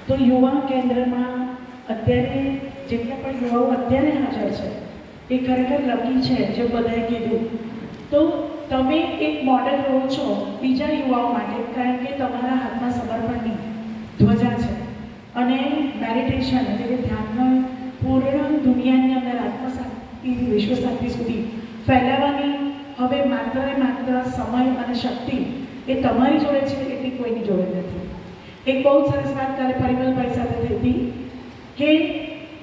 તો યુવા કેન્દ્રમાં અત્યારે જેટલા પણ યુવાઓ અત્યારે હાજર છે એ ખરેખર લકી છે, જે બધાએ કીધું. તો તમે એક મોડેલ રહો છો બીજા યુવાઓ માટે, કારણ કે તમારા હાથમાં સમર્પણની ધ્વજા છે અને મેડિટેશન એટલે કે ધ્યાનનો પૂર્ણ દુનિયાની અંદર આત્મશાંતિ વિશ્વ શાંતિ સુધી ફેલાવવાની હવે માત્ર ને માત્ર સમય અને શક્તિ એ તમારી જોડે છે, એટલી કોઈની જોડે નથી. એક બહુ સરસ વાત કાલે પરિમલભાઈ સાથે થઈ હતી કે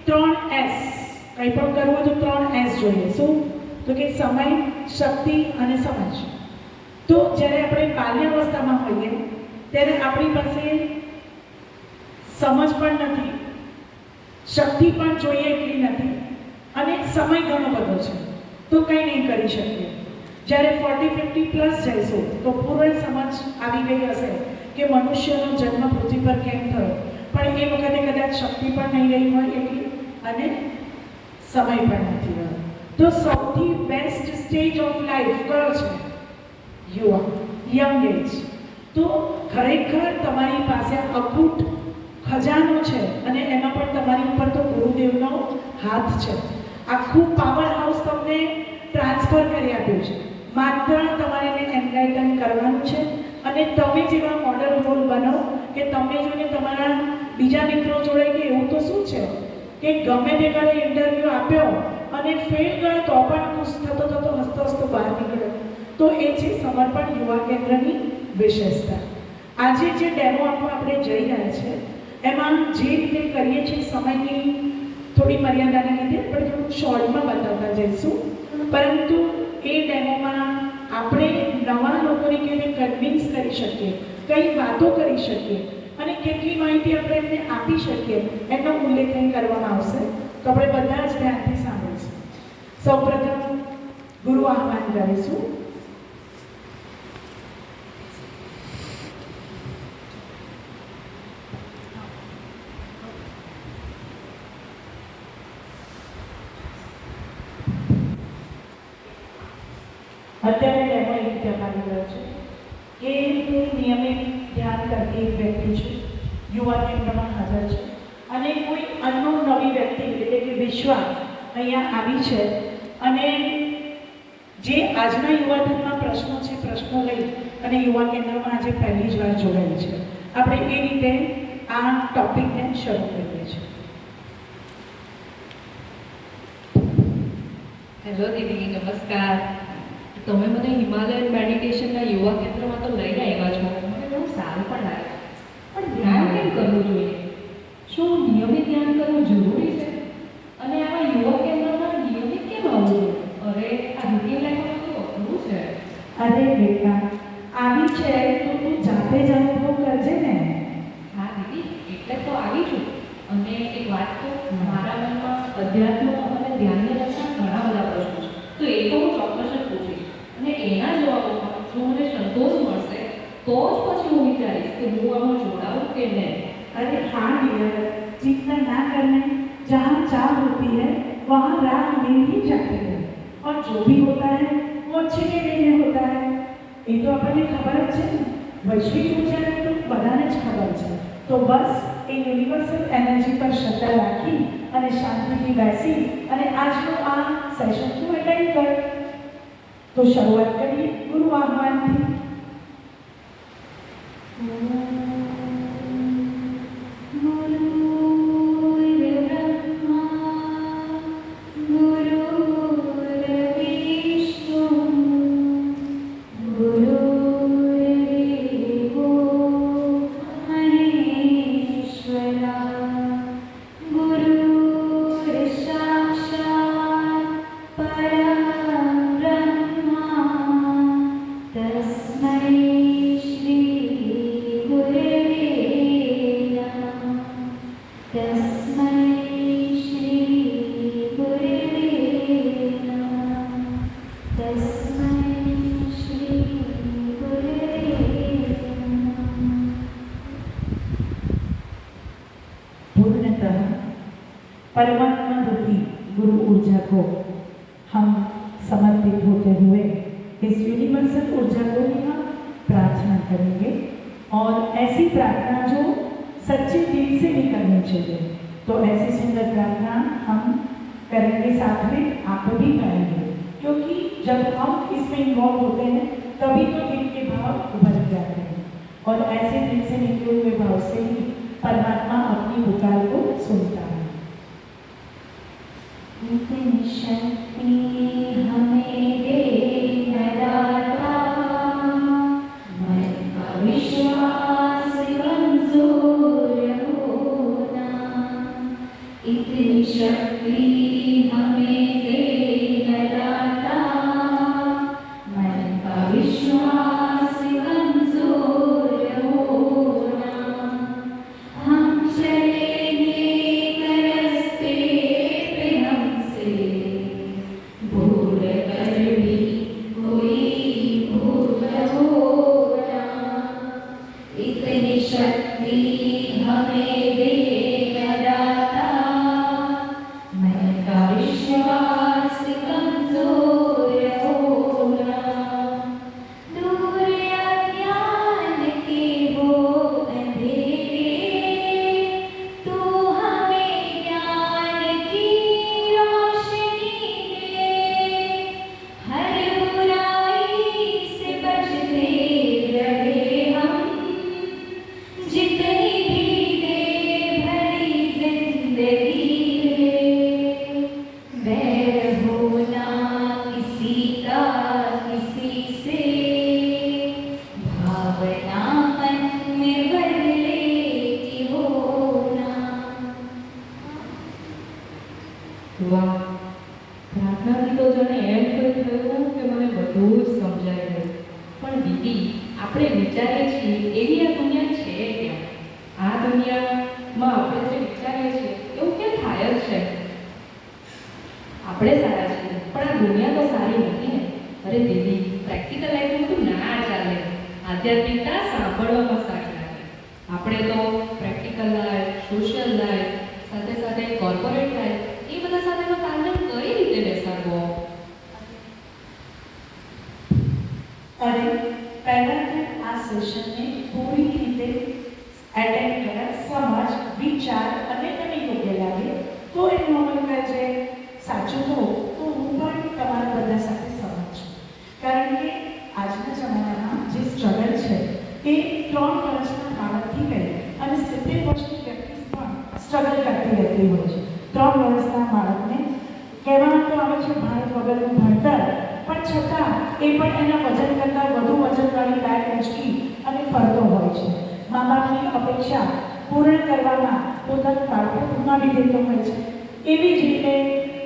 3S, કંઈ પણ કરવું તો 3S જોઈએ. શું? તો કે સમય, શક્તિ અને સમજ. તો જ્યારે આપણે બાલ્યાવસ્થામાં હોઈએ ત્યારે આપણી પાસે સમજ પણ નથી, શક્તિ પણ જોઈએ એટલી નથી અને સમય ઘણો બધો છે, તો કંઈ નહીં કરી શકીએ. જ્યારે 40-50 પ્લસ જઈશું તો પૂર્ણ સમજ આવી ગઈ હશે કે મનુષ્યનો જન્મ પૃથ્વી પર કેમ થયો, પણ એ વખતે કદાચ શક્તિ પણ નહીં રહી હોય એટલી અને સમય પણ નથી રહ્યો. તો સૌથી બેસ્ટ સ્ટેજ ઓફ લાઈફ કયો છે? યુવા, યંગ એજ. તો ખરેખર તમારી પાસે અખૂટ ખજાનો છે અને એમાં પણ તમારી ઉપર તો ગુરુદેવનો હાથ છે. આખું પાવર હાઉસ તમને ટ્રાન્સફર કરી આપ્યું છે. માત્ર તમારે એને એન્લાઇટન કરવાનું છે અને તમે જેવા મોડલ રોલ બનો કે તમે જોઈને તમારા બીજા મિત્રો જોડે કે એવું તો શું છે કે ગમે તે કરે ઇન્ટરવ્યૂ આપ્યો અને ફેલ ગયો તો પણ ખુશ થતો હસતો બહાર નીકળ્યો. તો એ છે સમર્પણ યુવા કેન્દ્રની વિશેષતા. આજે જે ડેમો આપવા આપણે જઈ રહ્યા છે એમાં જે રીતે કરીએ છીએ સમયની થોડી મર્યાદાને લીધે આપણે થોડુંક શોર્ટમાં બતાવતા જઈશું, પરંતુ એ ડેમોમાં આપણે નવા લોકોને કેવી કન્વિન્સ કરી શકીએ, કઈ વાતો કરી શકીએ અને કેટલી માહિતી આપણે એમને આપી શકીએ એનો ઉલ્લેખ કરવામાં આવશે. તો આપણે બધા જ ધ્યાનથી સાંભળીશું. સૌપ્રથમ ગુરુ આહ્વાન કરીશું. અત્યારે ડેમો એક રીતે અપાવી રહ્યો છે કે હું નિયમિત ધ્યાન કરતી એક વ્યક્તિ છું, યુવા કેન્દ્રમાં હાજર છે અને કોઈ અન્ય નવી વ્યક્તિ એટલે કે વિશ્વા અહીંયા આવી છે અને જે આજના યુવાધનમાં પ્રશ્નો છે, પ્રશ્નો લઈ અને યુવા કેન્દ્રમાં આજે પહેલી જ વાર જોડાઈ છે. આપણે એ રીતે આ ટોપિકને શરૂ કરીએ છીએ. હેલો દીદી, નમસ્કાર. તમે મને હિમાલયન મેડિટેશનના યુવા કેન્દ્રમાં તો લઈને આવ્યા છો, મને બહુ સારું પણ લાગે. પણ ધ્યાન કેમ કરવું જોઈએ? શું નિયમિત ધ્યાન કરવું જરૂરી છે? અને આવા યુવા કેન્દ્રમાં નિયમિત કેમ આવવું જોઈએ? અરે આ રૂટીન લાઈફમાં તો અઘરું છે. અરે બેટા, આવી છે તો તું જાતે જ અનુભવ કરજે ને. હા દીદી, એટલે તો આવી છું. અને એક વાત તો, મારા મનમાં અધ્યાત્મ અને ધ્યાનને લગતા ઘણા બધા પ્રશ્નો છે, તો એ તો હું ચોક્કસ જ પૂછીશ અને એના જવાબોમાં જો મને સંતોષ મળશે તો જ પછી હું વિચારીશ કે હું આમાં જોડાઉં કે નહીં. अरे हाँ डियर, चिंता ना करना, जहाँ चाह होती है वहाँ राह मिल ही जाती है और जो भी होता है वो अच्छे के लिए होता है. ये तो अपने खबर જ છે ને, વૈશ્વિક ઊર્જાની તો બધાને જ ખબર છે. તો બસ એ યુનિવર્સલ એનર્જી પર શ્રદ્ધા રાખી અને શાંતિથી બેસી અને આજનું આ સેશન તું એટેન્ડ કર. તો શરૂઆત કરીએ ગુરુ આહ્વાનથી. परमात्मा रूपी गुरु ऊर्जा को हम समर्पित होते हुए इस यूनिवर्सल ऊर्जा को हम प्रार्थना करेंगे और ऐसी प्रार्थना जो सच्चे दिल से चाहिए। तो ऐसी सुंदर प्रार्थना हम करेंगे, साथ में आप भी करेंगे, क्योंकि जब हम इसमें इन्वॉल्व होते हैं तभी तो दिल के भाव उभर जाते हैं, और ऐसे दिल से निकले हुए भाव से ही परमात्मा अपनी पुकार को सुनता है। इतनी शक्ति हमें दे दाता, मन का विश्वास कमजोर होना। इतनी शक्ति हमें दे दाता, मन का विश्वास कमजोर होना। हम चलेंगे रास्ते पे हमसे भूल कर भी कोई भूल होना। इतनी शक्ति हमें दे दाता, मन का विश्वास कमजोर होना। दूर अज्ञान के वो अंधेरे, तू हमें ज्ञान की रोशनी दे। हर बुराई से बचते रहे हम, जितनी भी दे भरी जिंदगी है। बैर होना किसी का किसी से, भावना मन में बदले की होना। વાહ, પ્રાર્થનાથી તો જાણે એમ થયું કે મને બધું જ સમજાઈ ગયું. પણ દીદી, આપણે વિચારીએ છીએ એવી આ દુનિયા છે ક્યાં? આ દુનિયામાં આપણે જે વિચારીએ છીએ એવું ક્યાં થાય જ છે? આપણે સારા છીએ પણ આ દુનિયા તો સારી નથી ને. અરે દીદી, પ્રેક્ટિકલ લાઈફમાં બધું ના ચાલે. આધ્યાત્મિકતા સાંભળવામાં સારી લાગે. આપણે તો પ્રેક્ટિકલ લાઈફ, સોશિયલ લાઈફ, સાથે સાથે કોર્પોરેટ લાઈફ, એ બધા સાથેનો તાલમેલ કઈ રીતે બેસાડવો? अरे पहला दिन आ सेशन ने पूरी रीते एटेन्ड कर समझ विचार અને તમે યોગ્ય લાગે તો એ નોર્મલ જે સાચું તો હું પણ તમારા બધા સાથે સહમત છું, કારણ કે આજના જમાનામાં જે સ્ટ્રગલ છે એ 3 વર્ષના બાળકથી લઈ અને 70 વર્ષની વ્યક્તિ પણ સ્ટ્રગલ કરતી રહેતી હોય છે. 3 વર્ષના બાળકને કહેવામાં તો આવે છે ભારત વગરનું ભણતર, પણ છતાં એ પણ એના વજન કરતાં વધુ વજનવાળી બેગ ઉંચકી અને ફરતો હોય છે. મા બાપની અપેક્ષા પૂર્ણ કરવામાં પોતાનું બાળપણ ગુમાવી દેતો હોય છે. એવી જ રીતે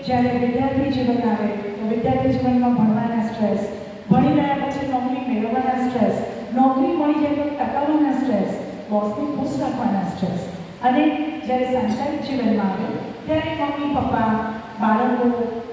જ્યારે વિદ્યાર્થી જીવન આવે તો વિદ્યાર્થી જીવનમાં ભણવાના સ્ટ્રેસ, ભણી રહ્યા પછી નોકરી મેળવવાના સ્ટ્રેસ, નોકરી મળી જાય તો ટકાવવાના સ્ટ્રેસ, બોસની ખુશ રાખવાના સ્ટ્રેસ, અને જ્યારે સાંસારિક જીવનમાં આવે ત્યારે મમ્મી પપ્પા, બાળકો,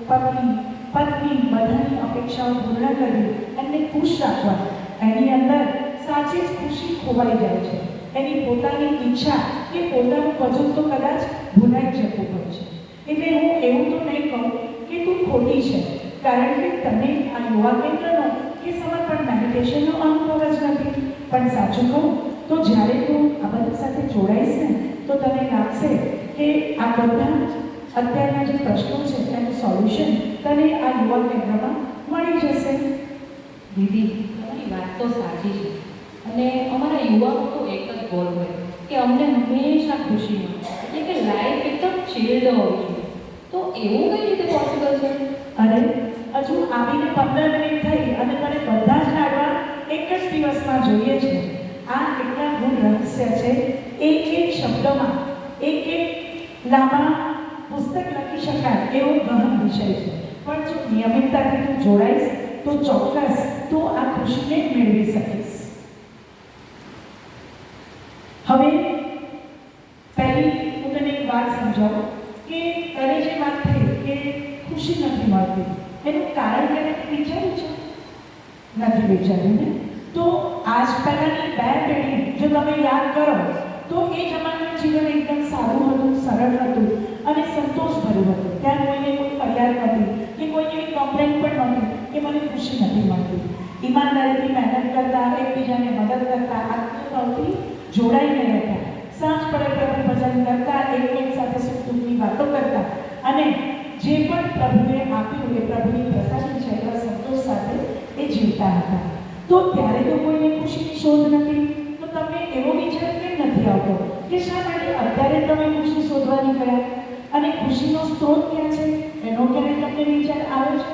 પતિ, પત્ની બધાની અપેક્ષાઓ પૂર્ણ કરવી, એમને ખુશ રાખવા, એની અંદર સાચી જ ખુશી ખોવાઈ જાય છે. એની પોતાની ઈચ્છા કે પોતાનું વજન તો કદાચ ભૂલાઈ જતું હોય છે. એટલે હું એવું તો નહીં કહું કે તું ખોટી છે, કારણ કે તને આ યુવા કેન્દ્રનો કે સમર્પણ મેડિટેશનનો અનુભવ જ નથી. પણ સાચું કહું તો જ્યારે તું આ બધા સાથે જોડાઈશ ને તો તને લાગશે કે આ બધા અત્યારના જે પ્રશ્નો છે એનું સોલ્યુશન તને આ યુવા કેન્દ્રમાં મળી જશે. દીદી, તમારી વાત તો સાચી છે, અને અમારા યુવાનો તો એક જ ગોલ હોય કે અમને હંમેશા ખુશી મળે, એટલે કે લાઈફ એકદમ ચીલ્ડ હોવી જોઈએ. તો એવું કઈ રીતે પોસિબલ છે? અને હજુ આવીને 15 મિનિટ થઈ અને તને બધા જ લાડવા એક જ દિવસમાં જોઈએ છે. આ કેટલા ગુણ રહસ્ય છે. એક એક શબ્દમાં એક એક લાંબા પુસ્તક લખી શકાય એવો ગહન વિષય છે. પણ જો નિયમિતતાથી તું જોડાઈશ તો ચોક્કસ તું આ ખુશીને મેળવી શકીશ. હવે પહેલી હું તને એક વાત સમજાવું કે તને જે વાત થઈ કે ખુશી નથી મળતી એનું કારણ કે વિચાર્યું છે? નથી વિચાર્યું ને? તો આજ પહેલાંની 2 પેઢી જો તમે યાદ કરો તો એ જમાનાનું જીવન એકદમ સારું હતું, સરળ હતું અને સંતોષભર્યું હતું. ત્યાં કોઈને કોઈ ફરિયાદ નહોતી કે કોઈને એવી કમ્પ્લેન પણ નહોતી કે મને ખુશી નથી મળતી. ઈમાનદારીથી મહેનત કરતા, એકબીજાને મદદ કરતા, આત્મભાવથી જોડાઈને રહેતા, સાંજ પડે પ્રભુ ભજન કરતા, એક વાતો કરતા અને જે પણ પ્રભુએ આપ્યું એ પ્રભુની પ્રસાદી છે એવા સંતોષ સાથે એ જીવતા હતા. તો ત્યારે તો કોઈને ખુશીની શોધ નથી. તો તમને એવો વિચાર કેમ નથી આવતો કે શા માટે અત્યારે તમે ખુશી શોધવા નીકળ્યા અને ખુશીનો સ્ત્રોત ક્યાં છે એનો ક્યારે તમને વિચાર આવે છે?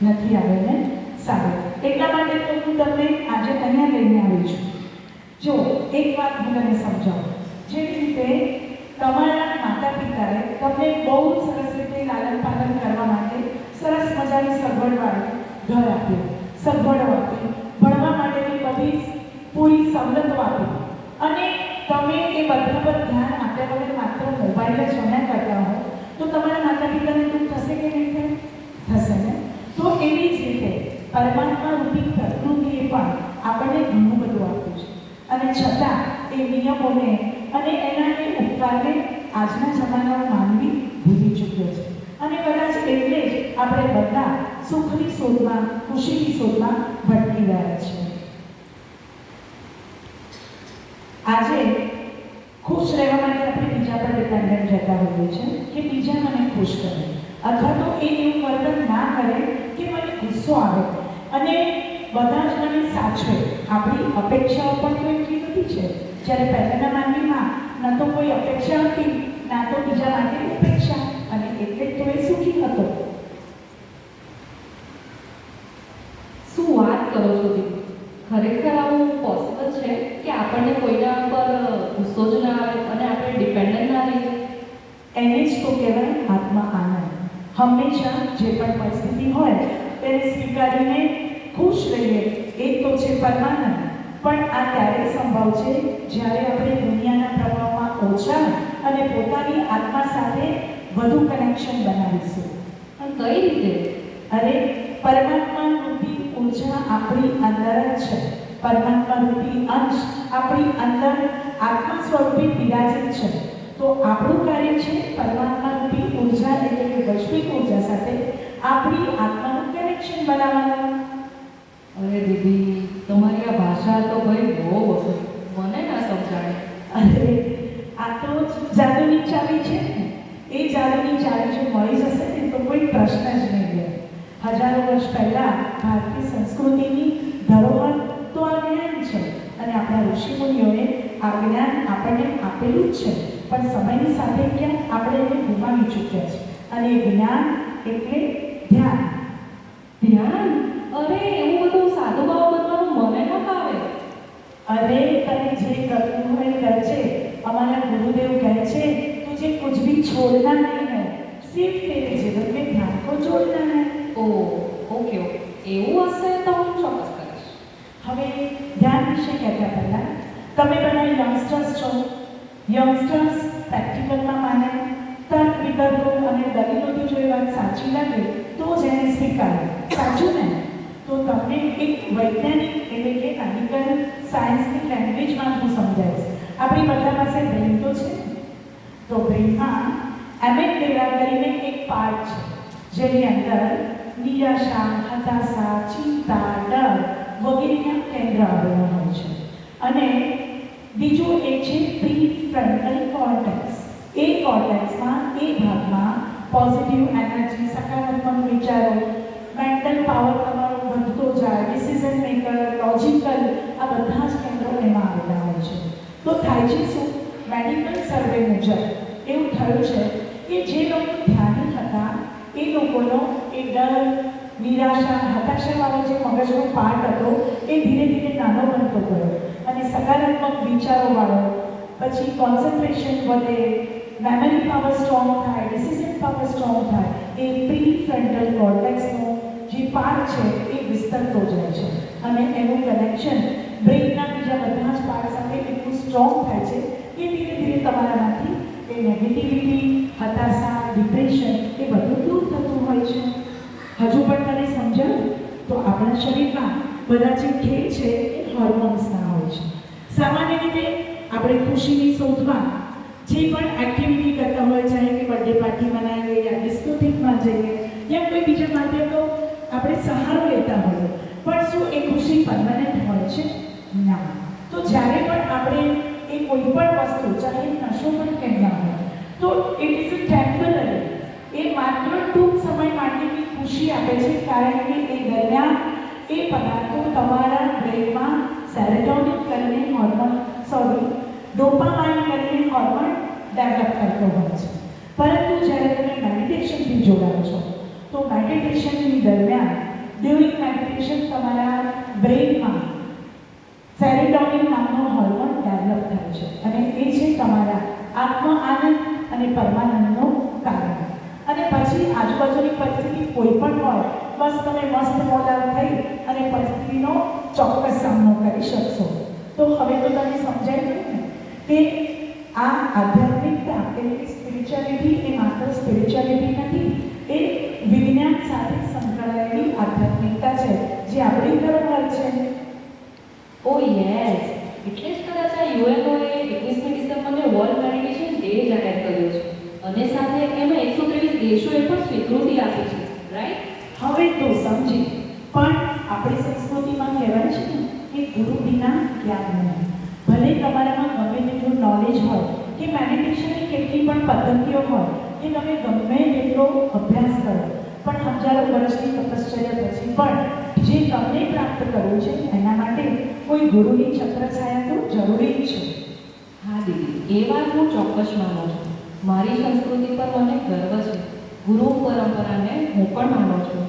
નથી આવે ને? સારું, એટલા માટે તો હું તમને આજે અહીંયા લઈને આવી છું. જો એક વાત હું તમને સમજાવું. જેવી રીતે તમારા માતા પિતાએ તમને બહુ સરસ રીતે લાલન પાલન કરવા માટે સરસ મજાની સગવડવાળું ઘર આપ્યું, સગવડો આપી, ભણવા માટેની બધી પૂરી સવલતો આપી અને તમે એ બધા પર ધ્યાન આપ્યા વગર માત્ર મોબાઈલ જ રમ્યા કરતા હો તો તમારા માતા પિતાને દુઃખ થશે કે નહીં થાય? થશે ને? તો એવી જ રીતે પરમાત્મા રૂપી પ્રકૃતિએ પણ આપણને ઘણું બધું આપ્યું છે અને છતાં એ નિયમોને અને એના એ ઉપકારને આજના જમાનામાં માનવી ભૂલી ચૂક્યો છે અને કદાચ એટલે જ આપણે બધા સુખની શોધમાં, ખુશીની શોધમાં ભટકી રહ્યા છીએ. આજે ખુશ રહેવા માટે આપણે બીજા પર ડિપેન્ડન્ટ રહેતા હોઈએ છીએ કે બીજા મને ખુશ કરે અથવા તો એ એવું વર્તન ના કરે કે મને ગુસ્સો આવે અને બધા જ મને સાચવે. આપણી અપેક્ષાઓ પણ તો એટલી બધી છે. જ્યારે પહેલાના માનવીમાં ન તો કોઈ અપેક્ષા હતી ના તો બીજા માટે ઉપેક્ષા અને એટલે જ તો એ સુખી હતો. શું વાત કરો છો દીદી? ખરેખર આવું પોસિબલ છે કે આપણને કોઈના પર ગુસ્સો જ ના આવે અને આપણે ડિપેન્ડન્ટ ના રહીએ? એને જ તો કહેવાય આત્મા આનંદ. હંમેશા જે પણ પરિસ્થિતિ હોય તેને સ્વીકારીને ખુશ રહીએ એ તો છે પરમાનંદ. પણ આ ત્યારે સંભવ છે જ્યારે આપણે દુનિયાના પ્રભાવમાં ઓછા અને પોતાની આત્મા સાથે વધુ કનેક્શન બનાવીશું. પણ કઈ રીતે? અરે પરમાત્મા રૂપી ઉર્જા આપણી અંદર જ છે. પરમાત્મા રૂપી અંશ આપણી અંદર આત્મા સ્વરૂપે બિરાજિત છે. તો આપણું કાર્ય છે પરમાત્મા રૂપી ઉર્જા એટલે કે વૈશ્વિક ઉર્જા સાથે આપણી આત્માનું કનેક્શન બનાવવાનું. અરે દીદી, તમારી આ ભાષા તો ભાઈ બહુ વસ્તુ મને ના સમજાય. અરે આ તો જાદુની ચાવી છે ને. એ જાદુની ચાવી જો મળી જશે ને તો કોઈ પ્રશ્ન જ નહીં રહે. હજારો વર્ષ પહેલા ભારતીય સંસ્કૃતિની ધરોહર તો આ જ્ઞાન છે અને આપણા ઋષિમુનિઓએ આ જ્ઞાન આપણને આપેલું જ છે. પણ સમયની સાથે ક્યાં આપણે એને ગુમાવી ચૂક્યા છે અને એ જ્ઞાન એટલે ધ્યાન. ધ્યાન? અરે એવું બધું સાધુ ભાવ બનવાનું મને ના ફાવે. અરે તને જે કરવું હોય કરજે. અમારા ગુરુદેવ કહે છે तुझे कुछ भी छोड़ना नहीं है, सिर्फ तेरे जीवन में ध्यान को जोड़ना है. ઓકે એવું હશે તો હું ચોક્કસ કરીશ. હવે ધ્યાન વિશે કહેતા પહેલા તમે બધા યંગસ્ટર્સ છો. યંગસ્ટર્સ પ્રેક્ટિકલમાં માને, તર્ક વિતર્કો અને દલીલોથી જો એ વાત સાચી લાગે તો જ એને સ્વીકારે. સાચું ને? તો તમને એક વૈજ્ઞાનિક એટલે કે મેડિકલ સાયન્સની લેંગ્વેજમાં હું સમજાવીશ. આપણી બધા પાસે બ્રેઇન તો છે. તો બ્રેઇનમાં એમેગડાલા કરીને એક પાર્ટ છે જેની અંદર નિરાશા, હતાશા, ચિંતા, ડર વગેરેના કેન્દ્ર આવેલા હોય છે. અને બીજું એક છે પ્રીફ્રન્ટલ કોર્ટેક્સ. એ કોર્ટેક્સમાં એ ભાગમાં પોઝિટિવ એનર્જી, સકારાત્મક વિચારો, મેન્ટલ પાવર તમારો વધતો જાય, ડિસિઝન મેકર, લોજિકલ, આ બધા જ કેન્દ્રો એમાં આવેલા હોય છે. તો થાય છે શું? મેડિકલ સર્વે મુજબ એવું થયું છે કે જે લોકો ધ્યાની હતા એ લોકોનો એ ડર, નિરાશા, હતાશાવાળો જે મગજનો પાર્ટ હતો એ ધીરે ધીરે નાનો બનતો ગયો અને સકારાત્મક વિચારોવાળો, પછી કોન્સન્ટ્રેશન વધે, મેમરી પાવર સ્ટ્રોંગ થાય, ડિસિઝન પાવર સ્ટ્રોંગ થાય. એ પ્રીફ્રન્ટલ કોર્ટેક્સનો જે પાર્ટ છે એ વિસ્તરતો જાય છે અને એનું કનેક્શન બ્રેઇનના બીજા બધા જ પાર્ટ સાથે એટલું સ્ટ્રોંગ થાય છે કે ધીરે ધીરે તમારામાંથી એ નેગેટિવિટી, હતાશા, ડિપ્રેશન એ બધું દૂર થતું હોય છે. હજુ પણ તને સમજાવું તો આપણા શરીરમાં બધા જે ખેલ છે એ હોર્મોન્સના હોય છે. સામાન્ય રીતે આપણે ખુશીની શોધમાં જે પણ એક્ટિવિટી કરતા હોય, ચાહે કે બર્થડે પાર્ટી મનાવીએ યા ડિસ્કોથેકમાં જઈએ યા કોઈ બીજા માધ્યમનો આપણે સહારો લેતા હોઈએ, પણ શું એ ખુશી પરમાનન્ટ હોય છે? ના. તો જ્યારે પણ આપણે એ કોઈ પણ વસ્તુ, ચાહે નશો પણ કેમ ના હોય, તો ઇટ ઇઝ અ ટેમ્પરરી. એ માત્ર ટૂંક સમય માટેની ખુશી આપે છે, કારણ કે એ દરમિયાન એ પદાર્થો તમારા બ્રેઇનમાં સેરોટોનિન કરીને ડોપામાઇન કરીને હોર્મોન ડેવલપ કરતો હોય છે. પરંતુ જ્યારે તમે મેડિટેશનથી જોડાઓ છો તો મેડિટેશનની દરમિયાન ડ્યુરિંગ મેડિટેશન તમારા બ્રેઇનમાં સેરોટોનિન નામનો હોર્મોન ડેવલપ થાય છે અને એ છે તમારા આત્મ આનંદ અને પરમાનંદનું કારણ. અને પછી આજુબાજુની પરિસ્થિતિ કોઈ પણ હોય, બસ તમે મસ્ત મોડા થઈ અને પરિસ્થિતિનો ચોક્કસ સામનો કરી શકશો. તો હવે તો તમને સમજાઈ ગયું ને કે આ આધ્યાત્મિકતા એટલે કે સ્પિરિચ્યુઆલિટી એ માત્ર સ્પિરિચ્યુઆલિટી નથી, એ વિજ્ઞાન સાથે સંકળાયેલી આધ્યાત્મિકતા છે જે આપણી ધરોહર છે. ઓ યસ, એટલે જ કદાચ આ યુએનઓએ 21મી ડિસેમ્બરને વર્લ્ડ મેડિટેશન ડે જાહેર કર્યો છે અને સાથે એમાં 123 દેશોએ પણ સ્વીકૃતિ આપી છે, રાઈટ? હવે તો સમજી. પણ આપણી સંસ્કૃતિમાં કહેવાય છે ને કે ગુરુ વિના જ્ઞાન નહીં. ભલે તમારામાં ગમે તેટલું નોલેજ હોય કે મેડિટેશનની કેટલી પણ પદ્ધતિઓ હોય કે તમે ગમે તેટલો અભ્યાસ કરો, પણ હજારો વર્ષની તપશ્ચર્યા પછી પણ જે તમને પ્રાપ્ત કરવું છે એના માટે કોઈ ગુરુની છત્રછાયા તો જરૂરી જ છે. હા દીદી, એ વાત હું ચોક્કસ માનું છું. મારી સંસ્કૃતિ પર મને ગર્વ છે. ગુરુ પરંપરાને હું પણ માનું છું.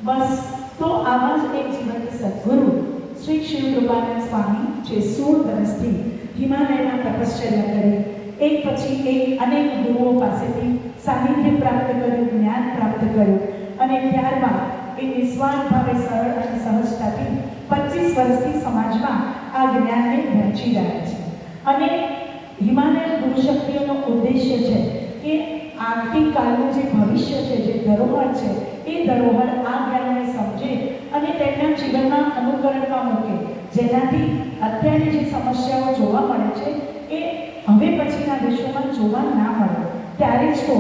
બસ, તો આવા જ એક જીવંત સદગુરુ શ્રી શિવ કૃપાનંદ સ્વામી, જે 16 વર્ષથી હિમાલયમાં તપશ્ચર્યા કરી, એક પછી એક અનેક ગુરુઓ પાસેથી સાનિધ્ય પ્રાપ્ત કર્યું, જ્ઞાન પ્રાપ્ત કર્યું અને ત્યારબાદ એ નિસ્વાર્થ ભાવે સરળ અને સહજતાથી 25 વર્ષથી સમાજમાં આ જ્ઞાનને વહેંચી રહ્યા છે. અને હિમાલયન ગુરુશક્તિઓનો ઉદ્દેશ્ય છે કે આવતીકાલનું જે ભવિષ્ય છે, જે ધરોહર છે, એ ધરોહર આ જ્ઞાનને સમજે અને તેમના જીવનમાં અનુકરણમાં મૂકે, જેનાથી અત્યારે જે સમસ્યાઓ જોવા મળે છે એ હવે પછીના દેશોમાં જોવા ના મળે. ત્યારે જ તો